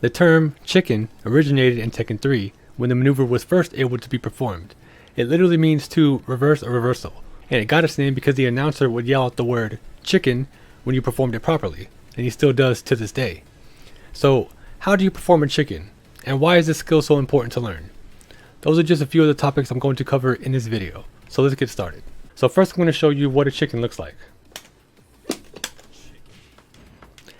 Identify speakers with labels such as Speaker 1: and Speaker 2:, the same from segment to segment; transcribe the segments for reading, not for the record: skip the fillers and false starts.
Speaker 1: The term chicken originated in Tekken 3 when the maneuver was first able to be performed. It literally means to reverse a reversal, and it got its name because the announcer would yell out the word chicken when you performed it properly, and he still does to this day. So, how do you perform a chicken, and why is this skill so important to learn? Those are just a few of the topics I'm going to cover in this video, so let's get started. So first I'm going to show you what a chicken looks like.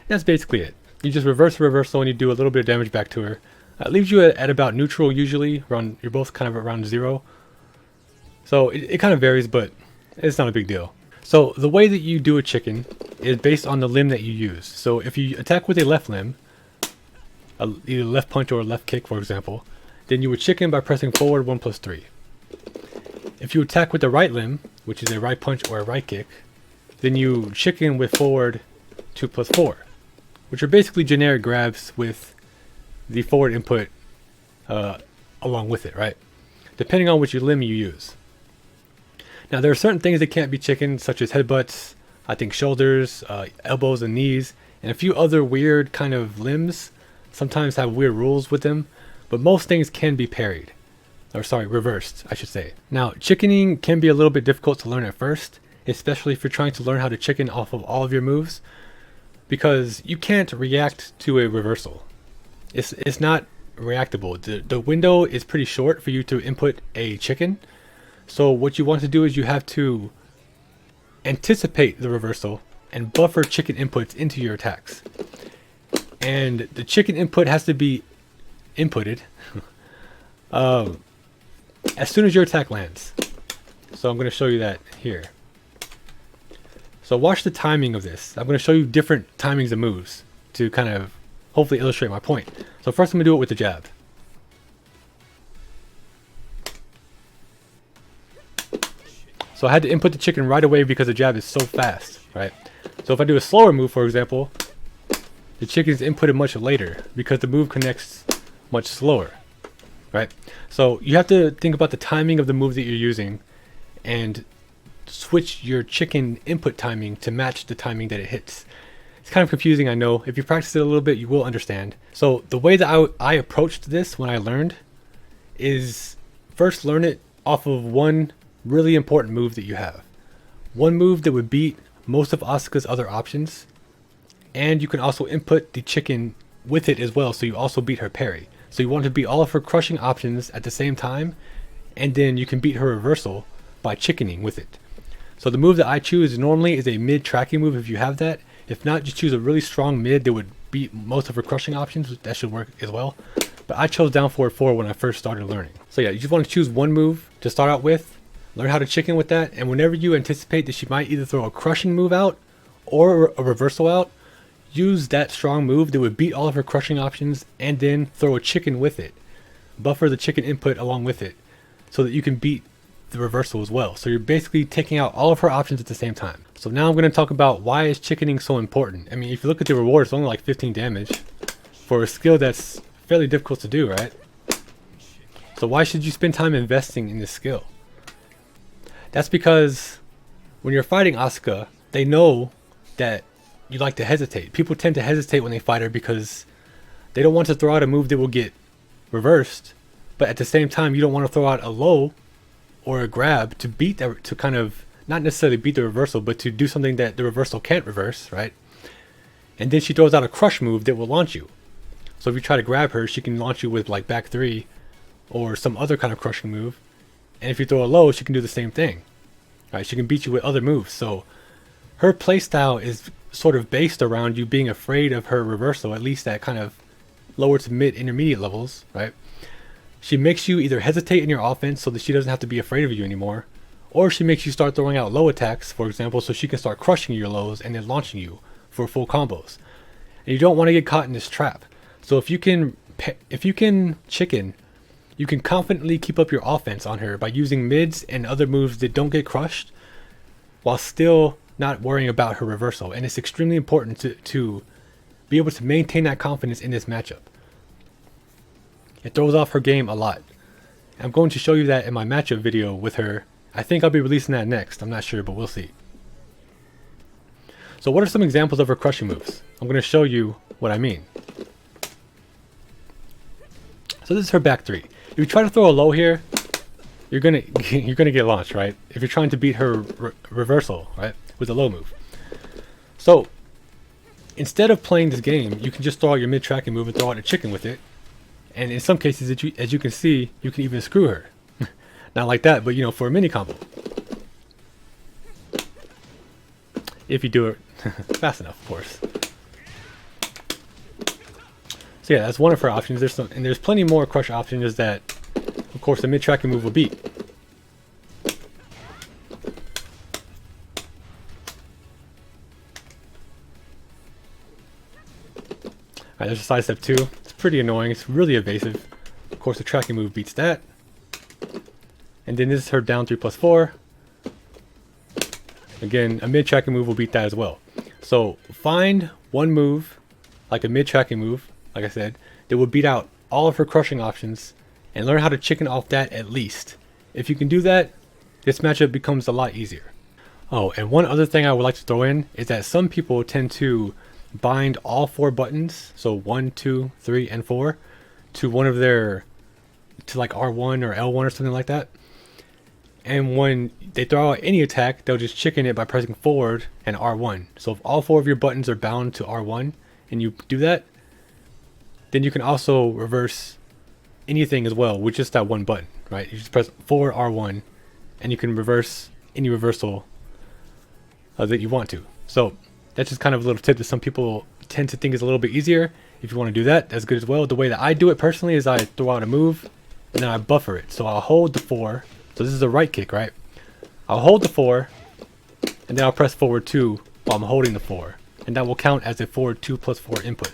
Speaker 1: That's basically it. You just reverse a reversal and you do a little bit of damage back to her. It leaves you at about neutral usually, around, you're both kind of around 0. So it kind of varies, but it's not a big deal. So the way that you do a chicken is based on the limb that you use. So if you attack with a left limb, either left punch or left kick for example, then you would chicken by pressing forward 1 plus 3. If you attack with the right limb, which is a right punch or a right kick, then you chicken with forward 2 plus 4, which are basically generic grabs with the forward input along with it, right? Depending on which limb you use. Now there are certain things that can't be chicken, such as headbutts, I think shoulders, elbows and knees, and a few other weird kind of limbs sometimes have weird rules with them, but most things can be parried. Or sorry, reversed, I should say. Now, chickening can be a little bit difficult to learn at first, especially if you're trying to learn how to chicken off of all of your moves, because you can't react to a reversal. It's not reactable. The window is pretty short for you to input a chicken, so what you want to do is you have to anticipate the reversal and buffer chicken inputs into your attacks. And the chicken input has to be inputted as soon as your attack lands. So I'm going to show you that here. So watch the timing of this. I'm going to show you different timings of moves to kind of hopefully illustrate my point. So first I'm going to do it with the jab. So I had to input the chicken right away because the jab is so fast, right? So if I do a slower move, for example, the chicken is inputted much later because the move connects much slower, right? So you have to think about the timing of the move that you're using and switch your chicken input timing to match the timing that it hits. It's kind of confusing, I know. If you practice it a little bit, you will understand. So the way that I approached this when I learned is first learn it off of one really important move that you have. One move that would beat most of Asuka's other options, and you can also input the chicken with it as well, so you also beat her parry. So you want to beat all of her crushing options at the same time, and then you can beat her reversal by chickening with it. So the move that I choose normally is a mid tracking move if you have that. If not, just choose a really strong mid that would beat most of her crushing options. That should work as well. But I chose down forward 4 when I first started learning. So yeah, you just want to choose one move to start out with, learn how to chicken with that, and whenever you anticipate that she might either throw a crushing move out or a reversal out, use that strong move that would beat all of her crushing options and then throw a chicken with it. Buffer the chicken input along with it so that you can beat the reversal as well. So you're basically taking out all of her options at the same time. So now I'm going to talk about why is chickening so important. I mean, if you look at the reward, it's only like 15 damage for a skill that's fairly difficult to do, right? So why should you spend time investing in this skill? That's because when you're fighting Asuka, they know that you like to hesitate. People tend to hesitate when they fight her because they don't want to throw out a move that will get reversed, but at the same time you don't want to throw out a low or a grab to beat that, to kind of not necessarily beat the reversal, but to do something that the reversal can't reverse, right? And then she throws out a crush move that will launch you. So if you try to grab her, she can launch you with like back 3 or some other kind of crushing move. And if you throw a low, she can do the same thing, right? She can beat you with other moves. So her playstyle is sort of based around you being afraid of her reversal, at least at kind of lower to mid intermediate levels, right? She makes you either hesitate in your offense so that she doesn't have to be afraid of you anymore, or she makes you start throwing out low attacks, for example, so she can start crushing your lows and then launching you for full combos. And you don't want to get caught in this trap. So if you can chicken, you can confidently keep up your offense on her by using mids and other moves that don't get crushed while still not worrying about her reversal. And it's extremely important to be able to maintain that confidence in this matchup. It throws off her game a lot. I'm going to show you that in my matchup video with her. I think I'll be releasing that next. I'm not sure, but we'll see. So what are some examples of her crushing moves? I'm going to show you what I mean. So this is her back 3. If you try to throw a low here, you're gonna get launched, right? If you're trying to beat her reversal, right, with a low move. So instead of playing this game, you can just throw out your mid-tracking move and throw out a chicken with it. And in some cases, as you can see, you can even screw her. Not like that, but for a mini combo. If you do it fast enough, of course. So yeah, that's one of her options. There's plenty more crush options that, of course, the mid-tracking move will beat. Alright, there's a side step 2. It's pretty annoying. It's really evasive. Of course, the tracking move beats that. And then this is her down 3+4. Again, a mid-tracking move will beat that as well. So find one move, like a mid-tracking move, like I said, that will beat out all of her crushing options, and learn how to chicken off that at least. If you can do that, this matchup becomes a lot easier. Oh, and one other thing I would like to throw in is that some people tend to bind all 4 buttons, so 1, 2, 3, and 4, to one of their, to like R1 or L1 or something like that. And when they throw out any attack, they'll just chicken it by pressing forward and R1. So if all 4 of your buttons are bound to R1 and you do that, then you can also reverse anything as well with just that one button, right? You just press forward R1 and you can reverse any reversal that you want to. So that's just kind of a little tip that some people tend to think is a little bit easier. If you want to do that, that's good as well. The way that I do it personally is I throw out a move and then I buffer it. So I'll hold the 4. So this is a right kick, right? I'll hold the 4 and then I'll press forward 2 while I'm holding the 4. And that will count as a forward 2+4 input.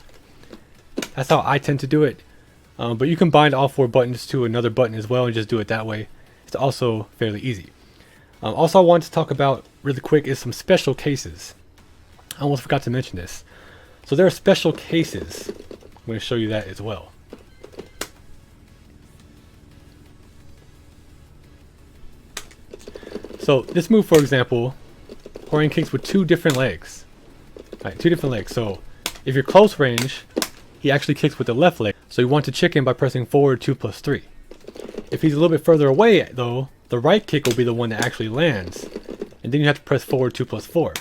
Speaker 1: That's how I tend to do it. But you can bind all 4 buttons to another button as well and just do it that way. It's also fairly easy. Also, I wanted to talk about really quick is some special cases. I almost forgot to mention this. So there are special cases. I'm going to show you that as well. So this move, for example, Horian kicks with 2 different legs. Right, 2 different legs. So if you're close range, he actually kicks with the left leg. So you want to chicken by pressing forward 2+3. If he's a little bit further away, though, the right kick will be the one that actually lands. And then you have to press forward 2+4.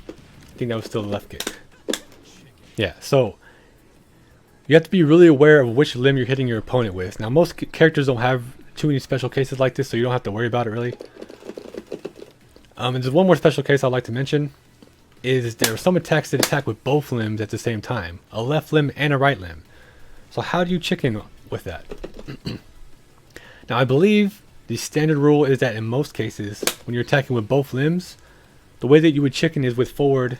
Speaker 1: I think that was still the left kick. Yeah, so you have to be really aware of which limb you're hitting your opponent with. Now, most characters don't have too many special cases like this, so you don't have to worry about it really. And there's one more special case I'd like to mention. Is there are some attacks that attack with both limbs at the same time, a left limb and a right limb. So how do you chicken with that? Now I believe the standard rule is that in most cases, when you're attacking with both limbs, the way that you would chicken is with forward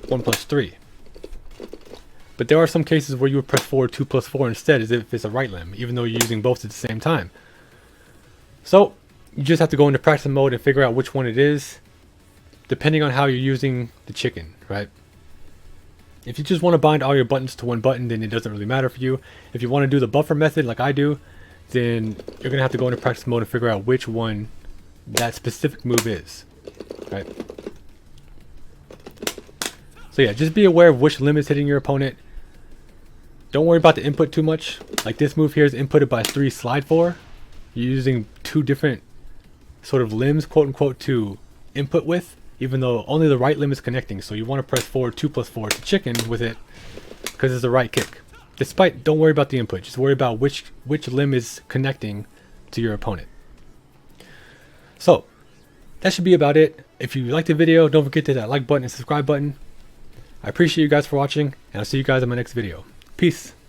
Speaker 1: 1+3. But there are some cases where you would press forward 2+4 instead, as if it's a right limb, even though you're using both at the same time. So you just have to go into practice mode and figure out which one it is, depending on how you're using the chicken, right? If you just want to bind all your buttons to one button, then it doesn't really matter for you. If you want to do the buffer method like I do, then you're going to have to go into practice mode and figure out which one that specific move is, right? So yeah, just be aware of which limb is hitting your opponent. Don't worry about the input too much. Like this move here is inputted by 3 slide 4. You're using 2 different sort of limbs, quote unquote, to input with, even though only the right limb is connecting. So you want to press forward 2+4 to chicken with it because it's the right kick. Don't worry about the input. Just worry about which limb is connecting to your opponent. So that should be about it. If you liked the video, don't forget to hit that like button and subscribe button. I appreciate you guys for watching, and I'll see you guys in my next video. Peace.